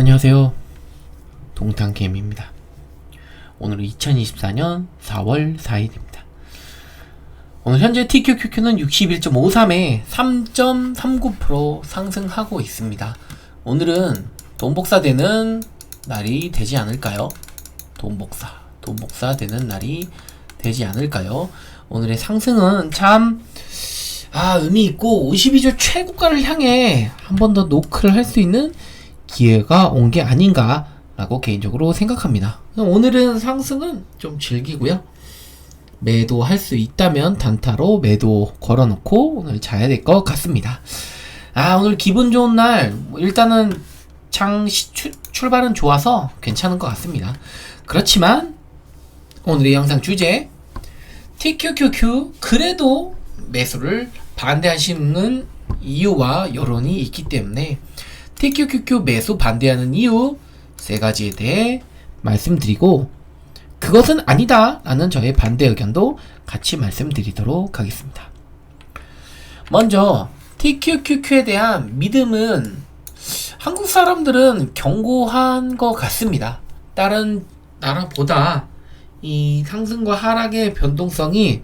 안녕하세요. 동탄개미입니다. 오늘은 2024년 4월 4일입니다. 오늘 현재 TQQQ는 61.53에 3.39% 상승하고 있습니다. 오늘은 돈복사되는 날이 되지 않을까요? 돈복사 되는 날이 되지 않을까요? 오늘의 상승은 참 의미있고 52주 최고가를 향해 한 번 더 노크를 할 수 있는 기회가 온 게 아닌가 라고 개인적으로 생각합니다. 오늘은 상승은 좀 즐기고요, 매도할 수 있다면 단타로 매도 걸어놓고 오늘 자야 될 것 같습니다. 오늘 기분 좋은 날, 일단은 출발은 좋아서 괜찮은 것 같습니다. 그렇지만 오늘의 영상 주제 TQQQ 그래도 매수를 반대하시는 이유와 여론이 있기 때문에 TQQQ 매수 반대하는 이유 3가지에 대해 말씀드리고, 그것은 아니다 라는 저의 반대 의견도 같이 말씀드리도록 하겠습니다. 먼저 TQQQ에 대한 믿음은 한국 사람들은 견고한 것 같습니다. 다른 나라보다 이 상승과 하락의 변동성이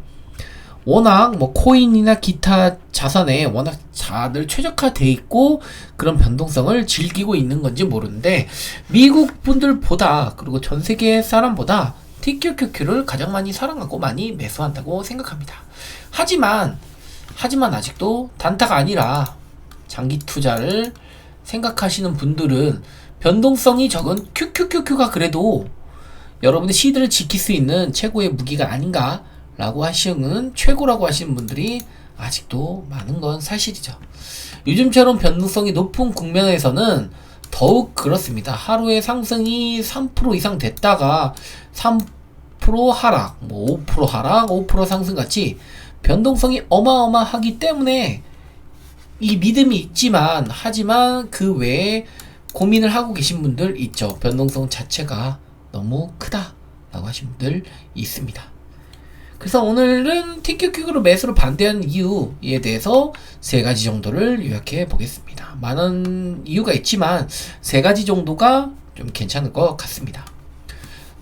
워낙 코인이나 기타 자산에 워낙 다들 최적화돼 있고 그런 변동성을 즐기고 있는 건지 모르는데, 미국 분들보다 그리고 전 세계 사람보다 TQQQ를 가장 많이 사랑하고 많이 매수한다고 생각합니다. 하지만 아직도 단타가 아니라 장기 투자를 생각하시는 분들은 변동성이 적은 QQQQ가 그래도 여러분의 시드를 지킬 수 있는 최고의 무기가 아닌가 라고 하시는, 최고라고 하시는 분들이 아직도 많은 건 사실이죠. 요즘처럼 변동성이 높은 국면에서는 더욱 그렇습니다. 하루에 상승이 3% 이상 됐다가 3% 하락, 5% 하락, 5% 상승 같이 변동성이 어마어마하기 때문에 이 믿음이 있지만, 하지만 그 외에 고민을 하고 계신 분들 있죠. 변동성 자체가 너무 크다 라고 하신 분들 있습니다. 그래서 오늘은 TQQQ로 매수를 반대하는 이유에 대해서 3가지 정도를 요약해 보겠습니다. 많은 이유가 있지만 3가지 정도가 좀 괜찮을 것 같습니다.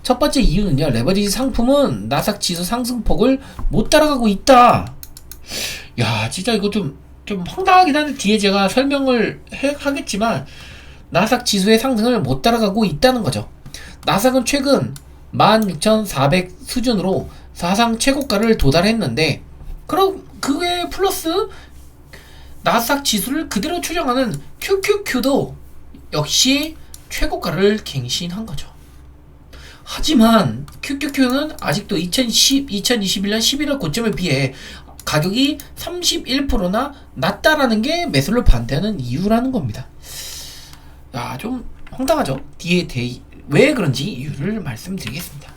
첫 번째 이유는요, 레버리지 상품은 나스닥 지수 상승폭을 못 따라가고 있다. 진짜 이거 좀 황당하긴 한데 뒤에 제가 설명을 하겠지만, 나스닥 지수의 상승을 못 따라가고 있다는 거죠. 나스닥은 최근 16,400 수준으로 사상 최고가를 도달했는데, 그럼 그게 플러스 나스닥 지수를 그대로 추정하는 QQQ도 역시 최고가를 갱신한 거죠. 하지만 QQQ는 아직도 2021년 11월 고점에 비해 가격이 31%나 낮다라는 게 매수를 반대하는 이유라는 겁니다. 좀 황당하죠. 왜 그런지 이유를 말씀드리겠습니다.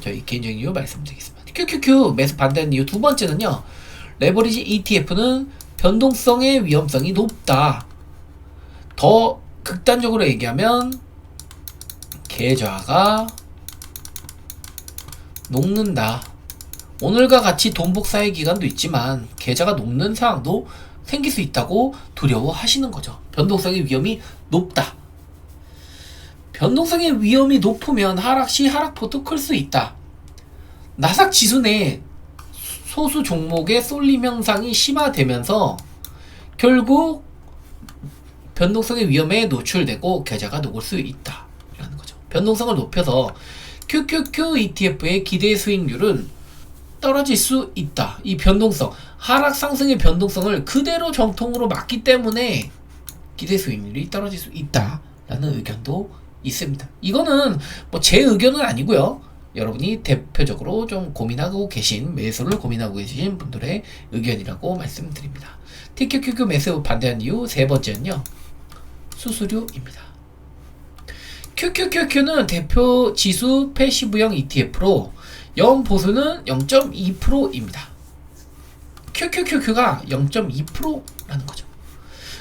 저희 개인적인 이유 말씀드리겠습니다. QQQ 매수 반대하는 이유 두 번째는요, 레버리지 ETF는 변동성의 위험성이 높다. 더 극단적으로 얘기하면 계좌가 녹는다. 오늘과 같이 돈복사의 기간도 있지만 계좌가 녹는 상황도 생길 수 있다고 두려워하시는 거죠. 변동성의 위험이 높다. 변동성의 위험이 높으면 하락시 하락폭도 클 수 있다. 나스닥 지수 내 소수 종목의 쏠림 현상이 심화되면서 결국 변동성의 위험에 노출되고 계좌가 녹을 수 있다 라는 거죠. 변동성을 높여서 QQQ ETF의 기대 수익률은 떨어질 수 있다. 이 변동성, 하락 상승의 변동성을 그대로 정통으로 맞기 때문에 기대 수익률이 떨어질 수 있다 라는 의견도 있습니다. 이거는 제 의견은 아니고요, 여러분이 대표적으로 좀 고민하고 계신, 매수를 고민하고 계신 분들의 의견이라고 말씀드립니다. TQQQ 매수 반대한 이유 3번째는요, 수수료입니다. QQQQ는 대표 지수 패시브형 ETF로 연보수는 0.2%입니다. QQQQ가 0.2%라는 거죠.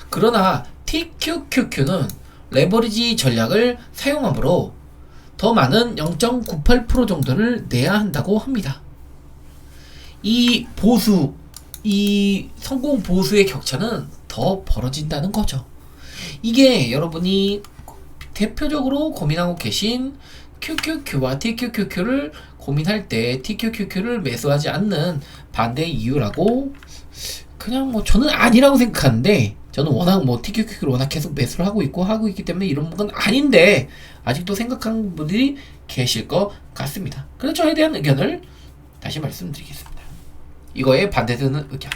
그러나 TQQQ는 레버리지 전략을 사용하므로 더 많은 0.98% 정도를 내야 한다고 합니다. 이 성공 보수의 격차는 더 벌어진다는 거죠. 이게 여러분이 대표적으로 고민하고 계신 QQQ와 TQQQ를 고민할 때 TQQQ를 매수하지 않는 반대 이유라고 그냥 뭐 저는 아니라고 생각하는데, 저는 워낙 뭐 TQQQ를 워낙 계속 매수를 하고 있기 때문에 이런 건 아닌데 아직도 생각하는 분들이 계실 것 같습니다. 그래서 저에 대한 의견을 다시 말씀드리겠습니다. 이거에 반대되는 의견.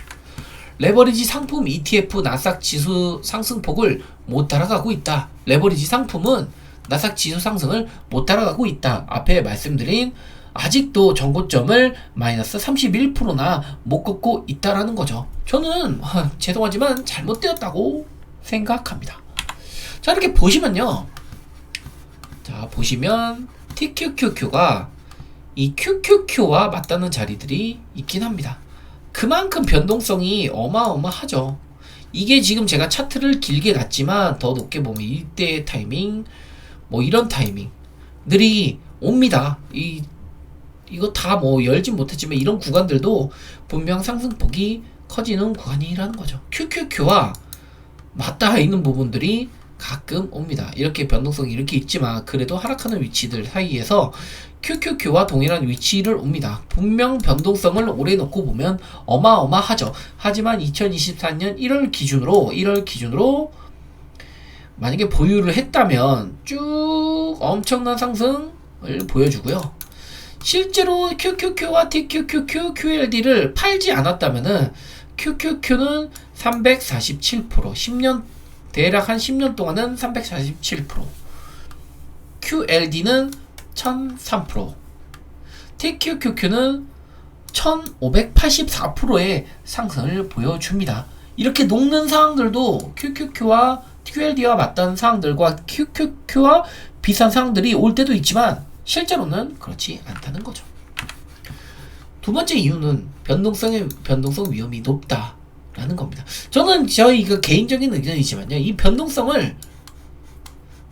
레버리지 상품 ETF 나스닥 지수 상승폭을 못 따라가고 있다. 레버리지 상품은 나스닥 지수 상승을 못 따라가고 있다. 앞에 말씀드린 아직도 전고점을 마이너스 31%나 못 걷고 있다라는 거죠. 저는 죄송하지만 잘못되었다고 생각합니다. 자, 이렇게 보시면요. 자, 보시면 TQQQ가 이 QQQ와 맞닿는 자리들이 있긴 합니다. 그만큼 변동성이 어마어마하죠. 이게 지금 제가 차트를 길게 놨지만 더 높게 보면 이때의 타이밍, 뭐 이런 타이밍들이 옵니다. 이거 다 뭐 열진 못했지만 이런 구간들도 분명 상승폭이 커지는 구간이라는 거죠. QQQ와 맞닿아 있는 부분들이 가끔 옵니다. 이렇게 변동성이 이렇게 있지만 그래도 하락하는 위치들 사이에서 QQQ와 동일한 위치를 옵니다. 분명 변동성을 오래 놓고 보면 어마어마하죠. 하지만 2024년 1월 기준으로 만약에 보유를 했다면 쭉 엄청난 상승을 보여주고요. 실제로 QQQ와 TQQQ, QLD를 팔지 않았다면은 QQQ는 347%, 10년 대략 한 10년 동안은 347%, QLD는 1003%, TQQQ는 1584%의 상승을 보여줍니다. 이렇게 녹는 상황들도 QQQ와 QLD와 맞닿은 상황들과 QQQ와 비슷한 상황들이 올 때도 있지만 실제로는 그렇지 않다는 거죠. 두 번째 이유는 변동성 위험이 높다라는 겁니다. 저는 저희 개인적인 의견이지만요, 이 변동성을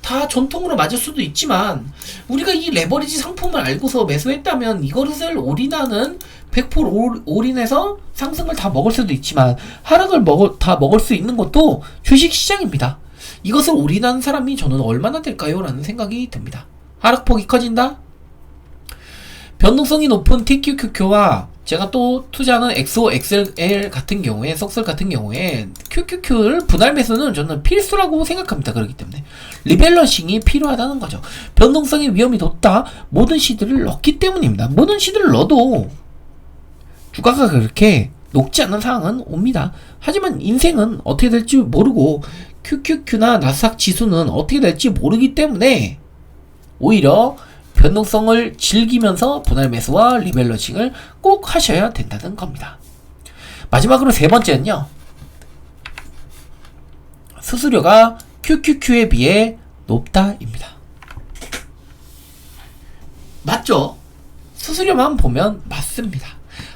다 전통으로 맞을 수도 있지만 우리가 이 레버리지 상품을 알고서 매수했다면 이것을 올인하는 100% 올인해서 상승을 다 먹을 수도 있지만 하락을 다 먹을 수 있는 것도 주식시장입니다. 이것을 올인하는 사람이 저는 얼마나 될까요? 라는 생각이 듭니다. 하락폭이 커진다? 변동성이 높은 TQQQ와 제가 또 투자하는 엑소 XL 같은 경우에, 썩설 같은 경우에 QQQ를 분할 매수는 저는 필수라고 생각합니다. 그렇기 때문에 리밸런싱이 필요하다는 거죠. 변동성의 위험이 높다. 모든 시드를 넣기 때문입니다. 모든 시드를 넣어도 주가가 그렇게 높지 않은 상황은 옵니다. 하지만 인생은 어떻게 될지 모르고 QQQ나 나스닥 지수는 어떻게 될지 모르기 때문에 오히려 변동성을 즐기면서 분할 매수와 리밸런싱을 꼭 하셔야 된다는 겁니다. 마지막으로 세 번째는요, 수수료가 QQQ에 비해 높다입니다. 맞죠? 수수료만 보면 맞습니다.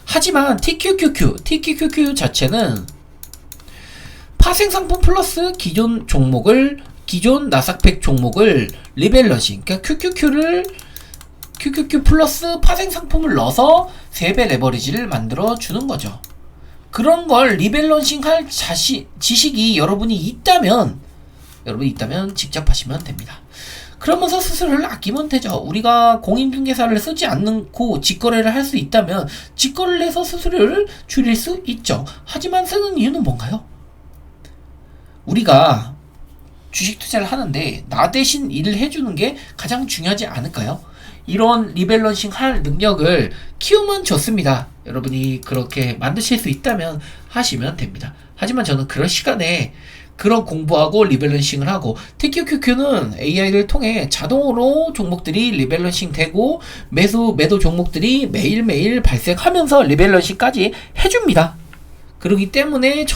하지만 TQQQ 자체는 파생상품 플러스 기존 나스닥100 종목을 리밸런싱, 그러니까 QQQ 플러스 파생 상품을 넣어서 3배 레버리지를 만들어 주는 거죠. 그런 걸 리밸런싱 할 지식이 여러분이 있다면 직접 하시면 됩니다. 그러면서 수수료를 아끼면 되죠. 우리가 공인중개사를 쓰지 않고 직거래를 할 수 있다면 직거래를 해서 수수료를 줄일 수 있죠. 하지만 쓰는 이유는 뭔가요? 우리가 주식 투자를 하는데 나 대신 일을 해주는 게 가장 중요하지 않을까요? 이런 리밸런싱 할 능력을 키우면 좋습니다. 여러분이 그렇게 만드실 수 있다면 하시면 됩니다. 하지만 저는 그런 시간에 그런 공부하고 리밸런싱을 하고, TQQQ는 AI를 통해 자동으로 종목들이 리밸런싱 되고 매도 종목들이 매일매일 발생하면서 리밸런싱까지 해줍니다. 그렇기 때문에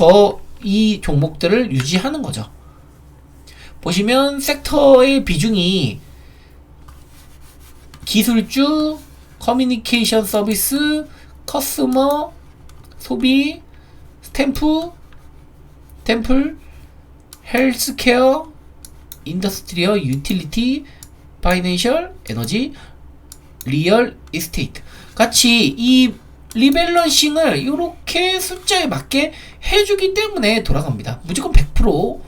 이 종목들을 유지하는 거죠. 보시면 섹터의 비중이 기술주, 커뮤니케이션 서비스, 커스머, 소비, 템플, 헬스케어, 인더스트리얼, 유틸리티, 파이낸셜, 에너지, 리얼 이스테이트 같이 이 리밸런싱을 이렇게 숫자에 맞게 해주기 때문에 돌아갑니다. 무조건 100%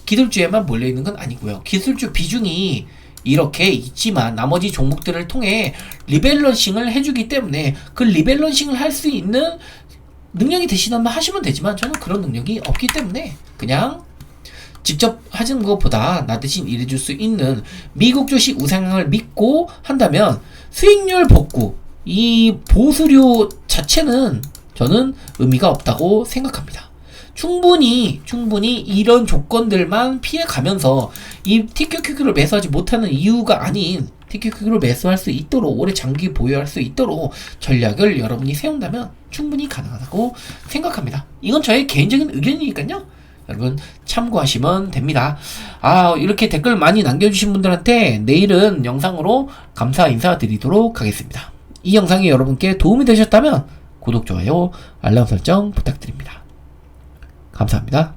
기술주에만 몰려있는 건 아니고요. 기술주 비중이 이렇게 있지만 나머지 종목들을 통해 리밸런싱을 해주기 때문에 그 리밸런싱을 할 수 있는 능력이 되시다면 하시면 되지만 저는 그런 능력이 없기 때문에 그냥 직접 하시는 것보다 나 대신 일해줄 수 있는 미국 주식 우상향을 믿고 한다면 수익률 복구, 이 보수료 자체는 저는 의미가 없다고 생각합니다. 충분히 이런 조건들만 피해가면서 이 TQQQ를 매수하지 못하는 이유가 아닌 TQQQ를 매수할 수 있도록 오래 장기 보유할 수 있도록 전략을 여러분이 세운다면 충분히 가능하다고 생각합니다. 이건 저의 개인적인 의견이니까요. 여러분 참고하시면 됩니다. 이렇게 댓글 많이 남겨주신 분들한테 내일은 영상으로 감사 인사드리도록 하겠습니다. 이 영상이 여러분께 도움이 되셨다면 구독, 좋아요, 알람 설정 부탁드립니다. 감사합니다.